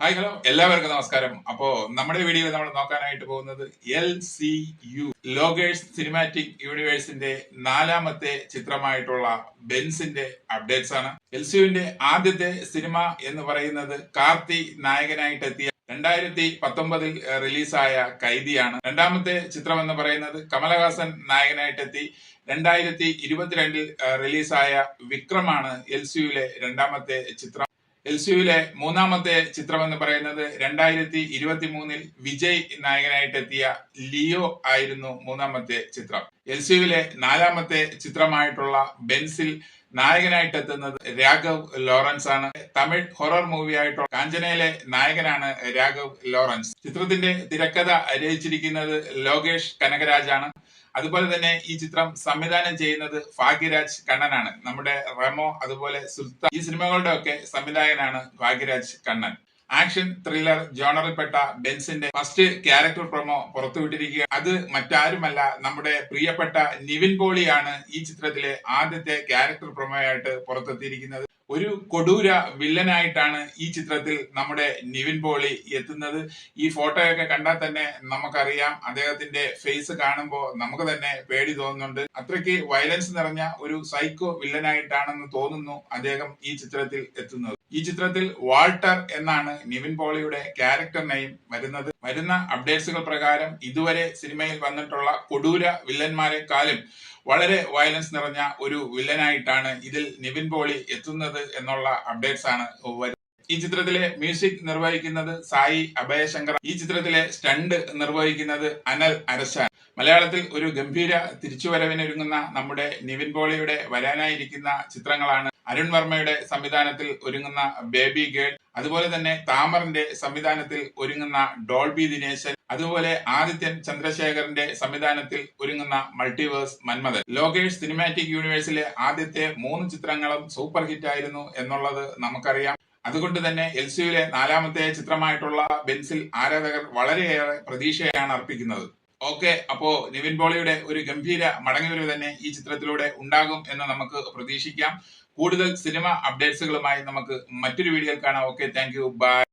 Hi hello എല്ലാവർക്കും നമസ്കാരം. അപ്പോ നമ്മുടെ വീഡിയോയിൽ നമ്മൾ നോക്കാനായിട്ട് പോകുന്നത് LCU ലോകേഷ് സിനിമാറ്റിക് യൂണിവേഴ്സിന്റെ നാലാമത്തെ ചിത്രമായിട്ടുള്ള ബെൻസിന്റെ അപ്ഡേറ്റ്സ് ആണ്. LCUവിന്റെ ആദ്യത്തെ സിനിമ എന്ന് പറയുന്നത് കാർത്തി നായകനായിട്ടെത്തിയ 2019 റിലീസായ കൈദിയാണ്. രണ്ടാമത്തെ ചിത്രം എന്ന് പറയുന്നത് കമലഹാസൻ നായകനായിട്ടെത്തി 2022 റിലീസായ വിക്രമാണ് LCUവിലെ രണ്ടാമത്തെ ചിത്രം. LCUവിലെ മൂന്നാമത്തെ ചിത്രം എന്ന് പറയുന്നത് 2023 വിജയ് നായകനായിട്ടെത്തിയ ലിയോ ആയിരുന്നു മൂന്നാമത്തെ ചിത്രം. LCUവിലെ നാലാമത്തെ ചിത്രമായിട്ടുള്ള ബെൻസിൽ നായകനായിട്ടെത്തുന്നത് രാഘവ് ലോറൻസ് ആണ്. തമിഴ് ഹൊറർ മൂവി ആയിട്ടുള്ള കാഞ്ചനയിലെ നായകനാണ് രാഘവ് ലോറൻസ്. ചിത്രത്തിന്റെ തിരക്കഥ രചിച്ചിരിക്കുന്നത് ലോകേഷ് കനകരാജ് ആണ്. അതുപോലെ തന്നെ ഈ ചിത്രം സംവിധാനം ചെയ്യുന്നത് ഭാഗ്യരാജ് കണ്ണനാണ്. നമ്മുടെ റെമോ അതുപോലെ സുൽത്താൻ ഈ സിനിമകളുടെ ഒക്കെ സംവിധായകനാണ് ഭാഗ്യരാജ് കണ്ണൻ. ആക്ഷൻ ത്രില്ലർ ജോണറിൽപ്പെട്ട ബെൻസിന്റെ ഫസ്റ്റ് ക്യാരക്ടർ പ്രൊമോ പുറത്തുവിട്ടിരിക്കുക. അത് മറ്റാരുമല്ല, നമ്മുടെ പ്രിയപ്പെട്ട നിവിൻ പോളിയാണ് ഈ ചിത്രത്തിലെ ആദ്യത്തെ ക്യാരക്ടർ പ്രൊമോ ആയിട്ട് പുറത്തെത്തിയിരിക്കുന്നത്. ഒരു കൊടൂര വില്ലനായിട്ടാണ് ഈ ചിത്രത്തിൽ നമ്മുടെ നിവിൻ പോളി എത്തുന്നത്. ഈ ഫോട്ടോയൊക്കെ കണ്ടാൽ തന്നെ നമുക്കറിയാം, അദ്ദേഹത്തിന്റെ ഫേസ് കാണുമ്പോൾ നമുക്ക് തന്നെ പേടി തോന്നുന്നുണ്ട്. അത്രയ്ക്ക് വയലൻസ് നിറഞ്ഞ ഒരു സൈക്കോ വില്ലനായിട്ടാണെന്ന് തോന്നുന്നു അദ്ദേഹം ഈ ചിത്രത്തിൽ എത്തുന്നത്. ഈ ചിത്രത്തിൽ വാൾട്ടർ എന്നാണ് നിവിൻ പോളിയുടെ ക്യാരക്ടർ നെയിം വരുന്നത്. വരുന്ന അപ്ഡേറ്റ്സുകൾ പ്രകാരം ഇതുവരെ സിനിമയിൽ വന്നിട്ടുള്ള കൊടൂര വില്ലന്മാരെക്കാളും വളരെ വയലൻസ് നിറഞ്ഞ ഒരു വില്ലനായിട്ടാണ് ഇതിൽ നിവിൻ പോളി എത്തുന്നത് എന്നുള്ള അപ്ഡേറ്റ്സ് ആണ് വരുന്നത്. ഈ ചിത്രത്തിലെ മ്യൂസിക് നിർവഹിക്കുന്നത് സായി അഭയശങ്കർ. ഈ ചിത്രത്തിലെ സ്റ്റണ്ട് നിർവഹിക്കുന്നത് അനൽ അരശാൻ. മലയാളത്തിൽ ഒരു ഗംഭീര തിരിച്ചുവരവിനൊരുങ്ങുന്ന നമ്മുടെ നിവിൻ പോളിയുടെ വരാനായിരിക്കുന്ന ചിത്രങ്ങളാണ് അരുൺ വർമ്മയുടെ സംവിധാനത്തിൽ ഒരുങ്ങുന്ന ബേബി ഗേൾ, അതുപോലെ തന്നെ താമറിന്റെ സംവിധാനത്തിൽ ഒരുങ്ങുന്ന ഡോൾബി ദിനേശൻ, അതുപോലെ ആദിത്യൻ ചന്ദ്രശേഖറിന്റെ സംവിധാനത്തിൽ ഒരുങ്ങുന്ന മൾട്ടിവേഴ്സ് മന്മഥൻ. ലോകേഷ് സിനിമാറ്റിക് യൂണിവേഴ്സിലെ ആദ്യത്തെ 3 ചിത്രങ്ങളും സൂപ്പർ ഹിറ്റ് ആയിരുന്നു എന്നുള്ളത് നമുക്കറിയാം. അതുകൊണ്ട് തന്നെ LCUവിലെ നാലാമത്തെ ചിത്രമായിട്ടുള്ള ബെൻസിൽ ആരാധകർ വളരെയേറെ പ്രതീക്ഷയാണ് അർപ്പിക്കുന്നത്. ഓക്കെ, അപ്പോ നിവിൻ പോളിയുടെ ഒരു ഗംഭീര മടങ്ങിവരവ് തന്നെ ഈ ചിത്രത്തിലൂടെ ഉണ്ടാകും എന്ന് നമുക്ക് പ്രതീക്ഷിക്കാം. കൂടുതൽ സിനിമ അപ്ഡേറ്റ്സുകളുമായി നമുക്ക് മറ്റൊരു വീഡിയോയിൽ കാണാം. Okay, thank you, by.